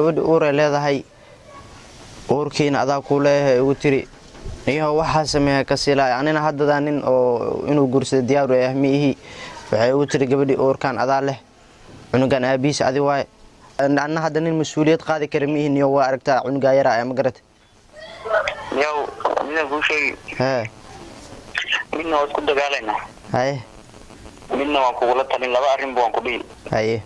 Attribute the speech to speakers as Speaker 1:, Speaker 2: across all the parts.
Speaker 1: gabadhi uur ay leedahay uurkiina adaa ku leeyahay ugu tiri niyo waxa sameeyaa ka silaa anina haddada nin oo inuu guursado diyaar u yahay miihi waxay ugu tiri gabadhi uurkan adaa leh cunugan aabiis adi waay anna hadda nin mas'uuliyad qaadi kara miihi niyo waa aragtaa cunuga yara ay ma garat
Speaker 2: niyo nina ku sheegay midna waa isku dagaalayna midna waan kugula talin laba arrin baan ku dhihi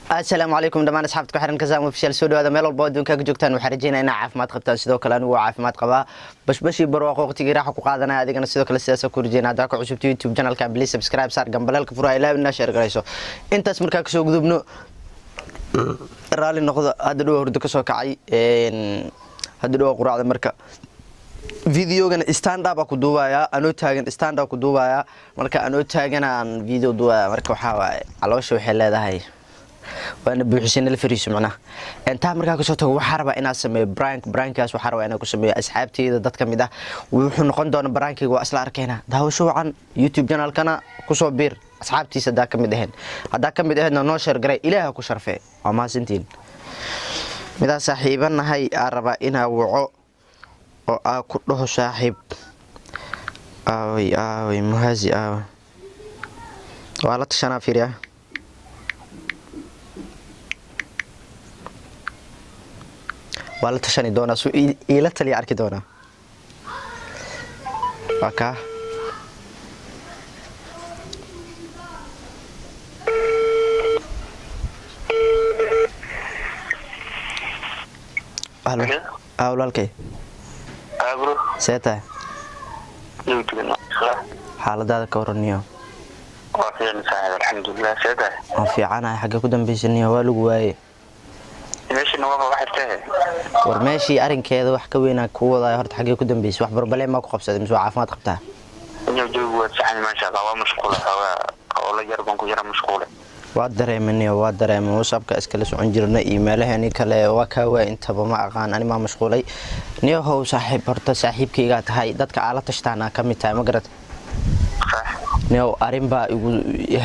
Speaker 1: السلام عليكم دمان أصحابك وحرن كذا مفشل سودو هذا ميل البود دونك جوجتان وحرجينا إن عافمات قبتان سيدو كلا نوع عافمات قبا بشي بروق وقتي راح وقادنا هذه كنا سيدو كلا سياسة كورجينا داك عشبت يوتيوب channel كان بليز سبسكرايب صار جنب بالك فروع إلى النشر قريسو أنت اسمك كسو قدبنو رالي نقطة هذا دو هردو كسو كعي هذا دو قراءة مركا فيديو كان ستاند اب اكو دوبايا انو تاغن ستاند اب اكو دوبايا marka anoo taagan video duwaya marka waxa waay caloosha waxay leedahay waana buuxisay la fariiso macna inta marka ka soo tago waxa raba inaan sameeyo brankaas waxa raba inaan ku sameeyo asxaabteyda dad kamid ah wuxuu noqon doona brankiga waa isla arkayna daawasho wacan YouTube channel kana ku soo biir asxaabtiisa daa kamid ahayn hada kamid ahayn noo share garay ilaaha ku sharfay waa ma sintiin midaa saaxiibanahay aan raba inaan waco oo aa ku dhaho saaxiib aaway muhazi waa la tashanaa fiiriya waa la tashani doonaa suu ila taliya arki doonaa waka walaalkay
Speaker 2: bro
Speaker 1: seeta
Speaker 2: youtube
Speaker 1: xaaladaada ka waraniyo
Speaker 2: waa fiican saaxiib alxamdulillah seeta
Speaker 1: aan fiicanahay xagga ku dambeysaniyo waa lagu waaye
Speaker 2: meeshii waa wax tahay
Speaker 1: war meeshii arinkeeda wax ka weyn ku wadaay horta xagee ku dambeysay wax barbaleem ma ku qabsaday mise caafimaad qabtaa
Speaker 2: inuu joogo waa saxan ma sha Allah waa mashquul oo la yarban ku jira mashquul
Speaker 1: waa dareemanay WhatsApp-ka iskala socon jirnay email-ahani kale waa ka waa intaba ma aqaan ani ma mashquulay niyo how saaxiib horta saaxiibkayga tahay dadka aala tashtaana kamid tahay ma garad niyo arin baa igu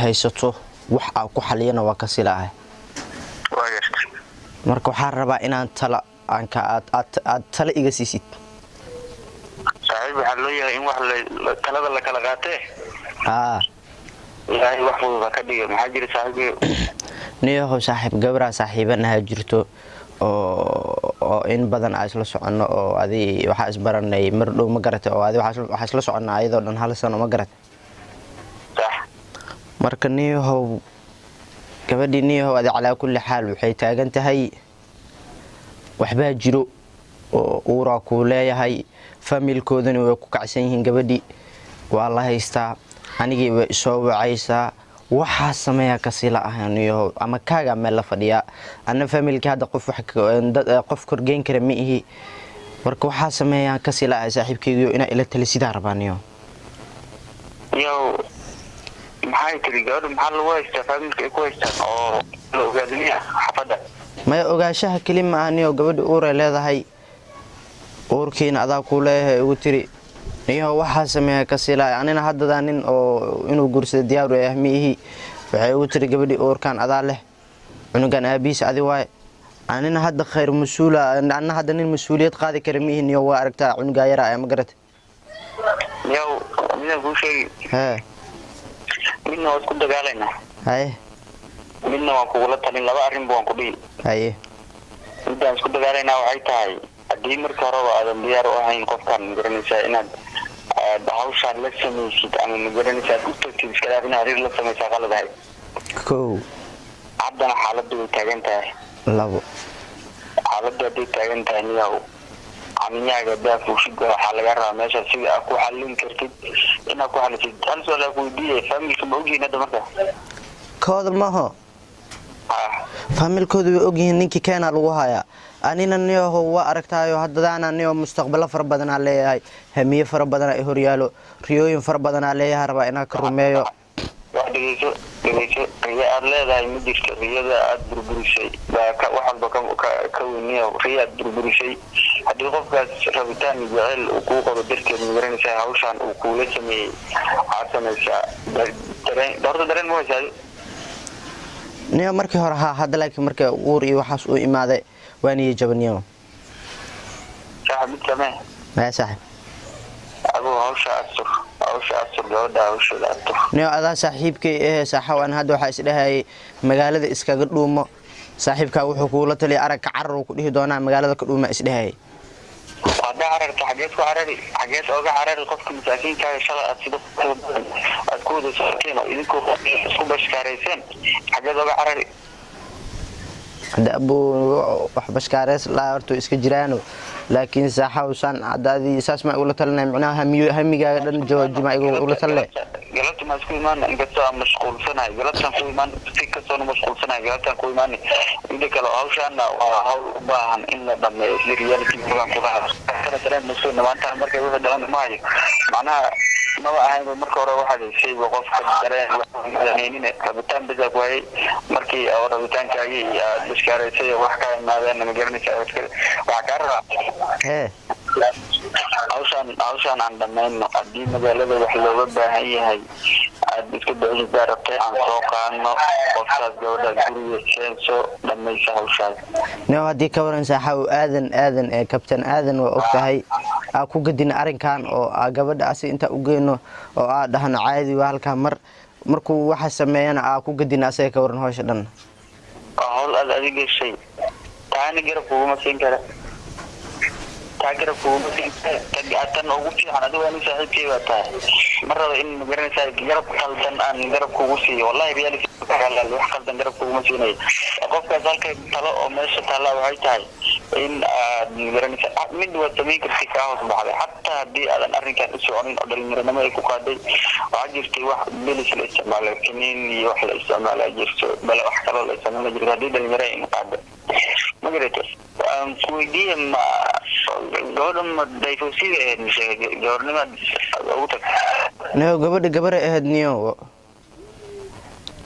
Speaker 1: haysato wax aan ku xaliyana waa ka silaahay marka waxaan rabaa inaan tala aad tala iga siisid
Speaker 2: saaxiib waxa loo yahay in wax talada la kala qaatay ilaahay wax uu ka dhigay maxaa jira saaxiib
Speaker 1: niyo saaxiib gabra saaxiibanaha jirto oo in badan ay isla socono oo adii waxa isbaranay mar dhow ma garatay oo adii waxa isla soconaa ayadoo dhan hal sano ma garatay marka niyo gabadhii niyo adii calaa kulli xaal waxay taagan tahay waxba jiro oo uura ku leeyahay familkoodana way ku kacsan yihiin gabadhii waa la haystaa anigii way soo wacaysaa waxa sameeyaa ka sila ahaniyo ama kaaga meel la fadhiya ana familka hada qof korgeyn kara ma ihi marka waxa sameeyaa ka sila saaxiibkeyga ina ila tali sida rabaniyo
Speaker 2: yow maxay tiri gabadha maxaa lagu haystaa familka ku haystaa oo la ogaadiniya xafada
Speaker 1: ma ogaashaha kelima ahaniyo gabadha uur ay leedahay uurkiina adaa ku leeyahay ugu tiri niyo waxa sameeyaa ka silaa anina haddada nin oo inuu guursado diyaar u yahay miihi waxay ugu tiri gabadhi uurkan adaa leh cunugan aabiis adi waay anina hadda khayr mas'uula anna hadda nin mas'uuliyad qaadi kara miihi niyo waa aragtaa cunuga yara ay ma garat
Speaker 2: niyo nina ku sheegay midna waa isku dagaalayna midna waan kugula talin laba arrin baan ku dhihi midaan isku dagaalayna waxay tahay haddii marka hore aadan diyaar u ahayn qofkan garanaysaa inaad hawshaan la samaysid ama magaranaysaa u tagtid iska dhaaf inaad la samaysaa qaladahay
Speaker 1: kow
Speaker 2: haddana xaaladdu way taagan tahay
Speaker 1: labo
Speaker 2: xaaladdu hadday taagan tahay niyow amniyaaga daafuushida waxaa laga rabaa meesha sida aad ku xallin kartid inaad ku xallisid hal su'aal aan ku weydiiyey familka ma ogyihiin hadda marka
Speaker 1: kooda maaho familkoodu way ogyihiin ninkii keena lagu hayaa anina niyo waa aragtaayo haddana niyo mustaqbal far badan aan leeyahay hamiye far badan ay horyaalo riyooyin far badan aan leeyahay raba inaan ka rumeeyo
Speaker 2: wax dhigeyso riya aad leedahay ma jirto riyada aad burburisay baa wax walba ka weyniyo riya aad burburisay haddii qofkaas rabitaan jecel uu kuu qabo darteed magaranaysaa hawshaan uu kuula sameeyey waxaad samaysaa dareen ma haysaa
Speaker 1: niyo markii hore hadda laakiin markii uur iyo waxaas u imaaday waaniyo jabaniyo
Speaker 2: صاحب كمان
Speaker 1: ما صاحب
Speaker 2: أبو هوش أسر جودة هوش الأسر
Speaker 1: niyo adaa saaxiibkay ee saaxawan hadda waxa isdhahay magaalada iskaga dhuumo saaxiibka wuxuu kuula taliy arag carar uu ku dhihi doonaa magaalada ka dhuuma isdhahay
Speaker 2: هذا عرر حاجات وعرري حاجات أوجع عرري قف مساكين كذا شغل أتصدق أتكود ساكين إذنكو صوبش كاريسين حاجات أوجع عرري
Speaker 1: هذا أبو وحبش كاريس لا أرتو إسك جيرانو لكن ساحة وسان عدادي أساس ما يقول لنا معناها همي قاعد جوج ما يقول لنا
Speaker 2: قلت ما سكوي مان قلت مشغول سنة قلت سكوي مان في كسر مشغول سنة قلت سكوي مان إذا كانوا هوشان وهاو باهن إن دم الرجال في كلام كلام أنا ترى مسؤول ما أنت عمرك يقول ده معي معناها ما هاي مركورة واحد شيء وقف ترى يعني كابتن بزاوي مركي أو كابتن كاي بشكارة شيء واحد ما بين مجرد شيء وعكرة hawshaan aan dhamayno haddii magaalada wax looga baahan yahay aad iska dawladda rabtay aan soo qaadno qofkaas gabadha guriga seenso dhamaysa hawshaas
Speaker 1: niyo haddii ka waran saaxaw aadan ee kabtan aadan waa ogtahay aa ku gadina arrinkan oo gabadha asi inta u geyno oo aa dhahno caadi waa halkaa markuu waxa sameeyana aa ku gadina asaga ka waran hawsha dhan
Speaker 2: hawl aad adiga shay taani garab kuma siin kara تاجر فوق تاجر أوقف شيء أنا دواني ساعد كي بتاعي مرة إن مقرن ساعد جرب خلدن أن جرب كوسي والله بيالي في كهلا لو خلدن جرب كوسي ناي أقف كذلك طلع ومش طلع وهاي تاي إن مقرن ساعد من دوا تمي كرتكاه وصباحه حتى دي أنا أرني كان أسوأني أقدر إن ما يكون قادي وعجز كي واحد بيلش الاستعمال كمين يوحل الاستعمال عجز بلا أحكار الاستعمال عجز هذه بالمراين قادة ما قريت كويدي ما gabadha ma dayfosiga mid gabarnimad ugu tag
Speaker 1: niyo gabadha ahayd niyo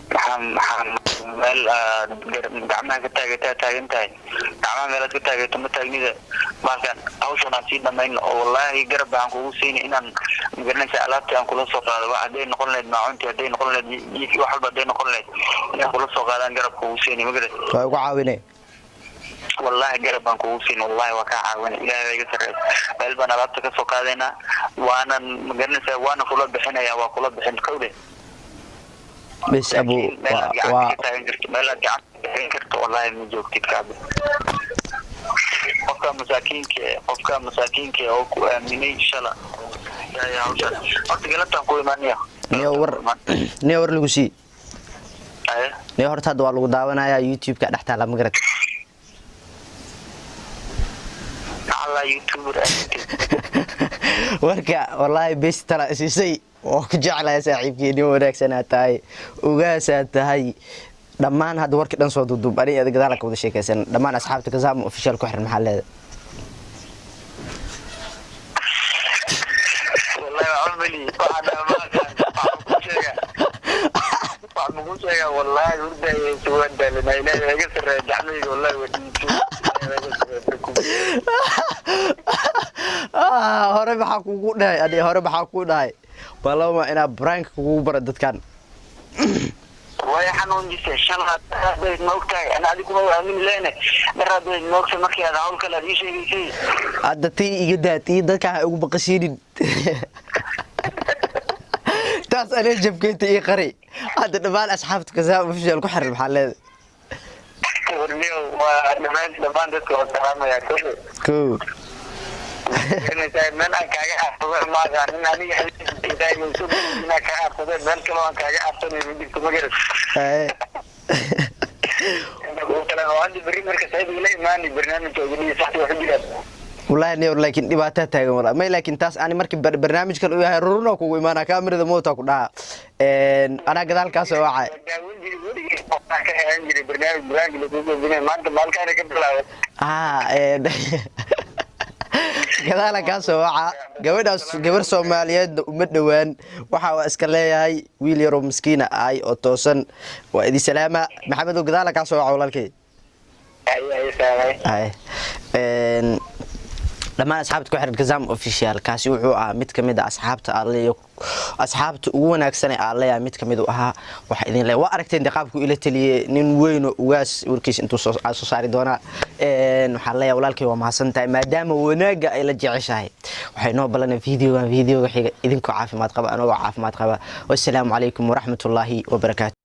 Speaker 2: maxaan meel gacmaha ka taagan tahay gacmaha meelaad ka taagato ma taagnida markaan hawshan aan sii dhamayno oo wallaahi garab baan kugu siini inaan magaranaysa alaabtii aan kula soo qaado wax hadday noqon lahayd maacuuntii hadday noqon lahayd jiifkii wax walba hadday noqon lahayd inaan kula soo qaadaan garab kugu siini magarat
Speaker 1: waa ugu caawinay
Speaker 2: والله قرب أنكو وسين والله وكعاون إلهي يسر قلبنا لابد كسو قادنا وأنا مقرنسة وأنا خلط بحنا يا وخلط بحنا كودي
Speaker 1: بس أبو
Speaker 2: والله من جوك تكابي قفكا مساكينك أو مني شلا يا هوشا أرتقلت أنكو إيمانيا
Speaker 1: نيور لغسي نيور تدوى لغو داوانا يا يوتيوب كأدحتا على مقرد warka wallahi bes tala isisay oo ku jeclaa saaxiibkeeni wanaagsanaa tahay ugaasaa tahay dhammaan hadda warkii dhan soo duduub ani aad gadaal ka wada sheekaysan dhammaan asxaabta Kazam official ku xiran maxaa leedahay
Speaker 2: wallahi amali waxaan ma ku sheega wallahi urday soo dalna ilaahay iga sareeyo gacmahayga wallahi wadiisu
Speaker 1: hore maxaa kugu dhahay balama inaa brank kugu bara dadkan
Speaker 2: way xanuun jisay shalad bay moogtay ana adigu ma aamin leena daraaday moogtay markii aad hawl kala ii sheegaysay
Speaker 1: hadda tii iga daatay dadka ugu baqashinin taas ana jabkeenta ii qari hadda dhammaan asxaabta Kazam official ku xiran maxaa leedahay
Speaker 2: dhammaan dadka oo salaamaya
Speaker 1: ko
Speaker 2: أنا من أكاجا أفضل ما كان أنا إذا يوسف من أكاجا أفضل من كل ما أكاجا أفضل من دي كم غير. أنا عندي برنامج كسائب إلى إيماني برنامج توجدي صحيح واحد جدا.
Speaker 1: والله نيور لكن دبعتها تاجا ولا ما لكن تاس أنا مركب برنامج كله يا رونا كوي ما أنا كاميرا ذا كلها أنا كذا الكاس واعي. gadaala ka soo waxa gabar Soomaaliyeed uma dhawaan waxa iska leeyahay wiil yar oo miskiina ay oo toosan waa idin salaama maxamed oo gadaala ka soo waxa walaalkay لما أصحابتك واحد كزام أوفيشال كاسي وحوقا ميت كميدا أصحابته وناكسني عليها ميت كميدو أها وحيدين لي وأركتين دقابكو إلى تلي نين وين وواس وركيش انتو صاري دونا نحليا ولالكي ومحسنتاي ما دام وناقا إلى جعشاي وحينو بلنا فيديو إذنكو عافي ما تقبا أنا عافي ما تقبا والسلام عليكم ورحمة الله وبركاته.